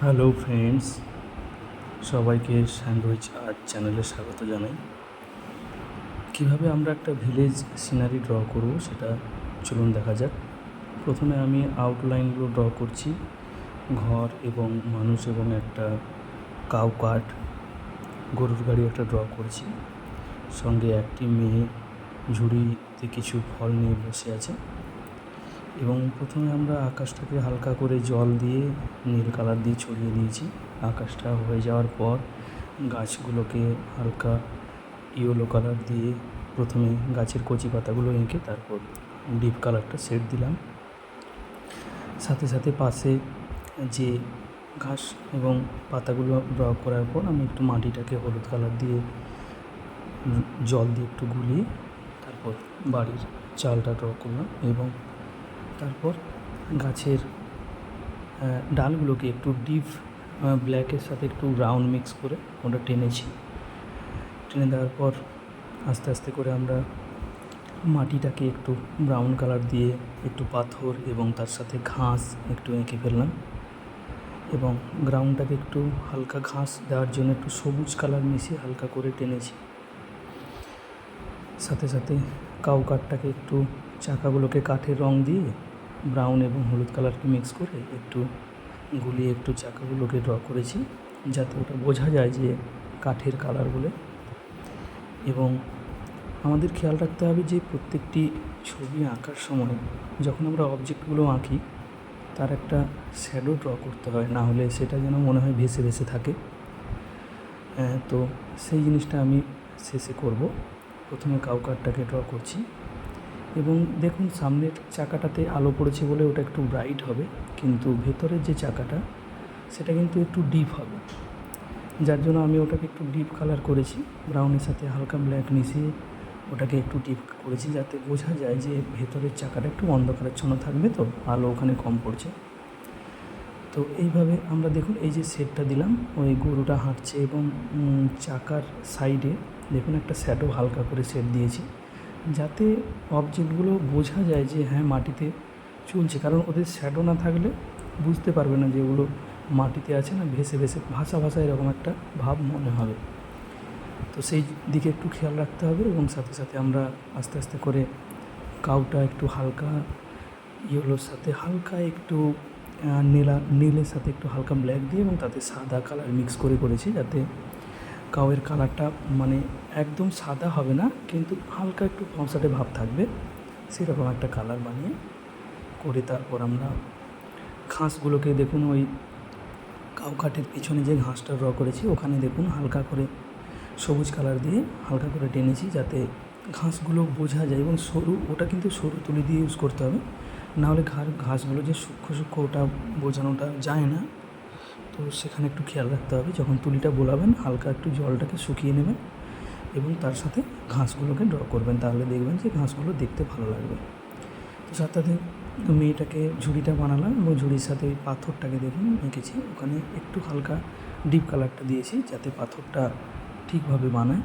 Hello friends, সবাইকে sandwich art চ্যানেলে স্বাগত জানাই। কিভাবে আমরা একটা ভিলেজ সিনারি ড্র করব সেটা চলুন দেখা যাক। প্রথমে আমি আউটলাইনগুলো ড্র করছি, ঘর এবং মানুষ এবং একটা কাউ কাঠ, গরুর গাড়ি একটা ড্র করছি, সঙ্গে একটি মেয়ে ঝুড়িতে কিছু ফল নিয়ে বসে আছে। এবং প্রথমে আমরা আকাশটাকে হালকা করে জল দিয়ে নীল কালার দিয়ে ছড়িয়ে দিয়েছি। আকাশটা হয়ে যাওয়ার পর গাছগুলোকে হালকা ইয়েলো কালার দিয়ে প্রথমে গাছের কচি পাতাগুলো এঁকে তারপর ডিপ কালারটা শেড দিলাম। সাথে সাথে পাশে যে ঘাস এবং পাতাগুলো ড্র করার পর আমি একটু মাটিটাকে হলুদ কালার দিয়ে জল দিয়ে একটু গুলিয়ে তারপর বাড়ির চালটা ড্র করলাম এবং তারপর গাছের ডালগুলোকে একটু ডিপ ব্ল্যাকের সাথে একটু ব্রাউন মিক্স করে ওটা টেনেছি। টেনে দেওয়ার পর আস্তে আস্তে করে আমরা মাটিটাকে একটু ব্রাউন কালার দিয়ে একটু পাথর এবং তার সাথে ঘাস একটু এঁকে ফেললাম এবং গ্রাউন্ডটাকে একটু হালকা ঘাস দেওয়ার জন্য একটু সবুজ কালার মিশিয়ে হালকা করে টেনেছি। সাথে সাথে কাউ কাঠটাকে একটু চাকাগুলোকে কাঠের রং দিয়ে ব্রাউন এবং হলুদ কালারকে মিক্স করে একটু গুলিয়ে একটু চাকাগুলোকে ড্র করেছি, যাতে ওটা বোঝা যায় যে কাঠের কালার বলে। এবং আমাদের খেয়াল রাখতে হবে যে প্রত্যেকটি ছবি আঁকার সময় যখন আমরা অবজেক্টগুলো আঁকি তার একটা শ্যাডো ড্র করতে হয়, না হলে সেটা যেন মনে হয় ভেসে ভেসে থাকে। তো সেই জিনিসটা আমি শেষে করব। প্রথমে কাউ কাঠটাকে ড্র করছি এবং দেখুন সামনের চাকাটাতে আলো পড়েছে বলে ওটা একটু ব্রাইট হবে, কিন্তু ভেতরের যে চাকাটা সেটা কিন্তু একটু ডিপ হবে, যার জন্য আমি ওটাকে একটু ডিপ কালার করেছি। ব্রাউনের সাথে হালকা ব্ল্যাক মিশিয়ে ওটাকে একটু ডিপ করেছি, যাতে বোঝা যায় যে ভেতরের চাকাটা একটু অন্ধকারাচ্ছন্ন থাকবে, তো আলো ওখানে কম পড়ছে। তো এইভাবে আমরা দেখুন এই যে শেডটা দিলাম, ওই গরুটা হাঁটছে এবং চাকার সাইডে দেখুন একটা শ্যাডো হালকা করে শেড দিয়েছি, যাতে অবজেক্টগুলো বোঝা যায় যে হ্যাঁ মাটিতে চলছে। কারণ ওদের শ্যাডো না থাকলে বুঝতে পারবে না যে ওগুলো মাটিতে আছে না ভেসে ভেসে ভাসা ভাসা এরকম একটা ভাব মনে হবে। তো সেই দিকে একটু খেয়াল রাখতে হবে এবং সাথে সাথে আমরা আস্তে আস্তে করে কাউটা একটু হালকা ইয়েলোর সাথে হালকা একটু নীলের সাথে একটু হালকা ব্ল্যাক দিয়ে এবং তাতে সাদা কালার মিক্স করে করেছি, যাতে কাউয়ের কালারটা মানে একদম সাদা হবে না, কিন্তু হালকা একটু ফর্সাটে ভাব থাকবে, সেরকম একটা কালার বানিয়ে করে তারপর আমরা ঘাসগুলোকে দেখুন ওই কাউ কাঠের পিছনে যে ঘাসটা ড্র করেছি ওখানে দেখুন হালকা করে সবুজ কালার দিয়ে হালকা করে টেনেছি, যাতে ঘাসগুলো বোঝা যায়। এবং সরু, ওটা কিন্তু সরু তুলি দিয়ে ইউজ করতে হবে, নাহলে ঘাসগুলো যে সূক্ষ্ম সূক্ষ্ম ওটা বোঝানোটা যায় না। তো সেখানে একটু খেয়াল রাখতে হবে, যখন তুলিটা বোলাবেন হালকা একটু জলটাকে শুকিয়ে নেবেন এবং তার সাথে ঘাসগুলোকে ড্র করবেন, তাহলে দেখবেন যে ঘাসগুলো দেখতে ভালো লাগবে। তো সাথে সাথে মেয়েটাকে ঝুড়িটা বানালাম এবং ঝুড়ির সাথে ওই পাথরটাকে দেখুন এঁকেছি, ওখানে একটু হালকা ডিপ কালারটা দিয়েছি যাতে পাথরটা ঠিকভাবে বানায়।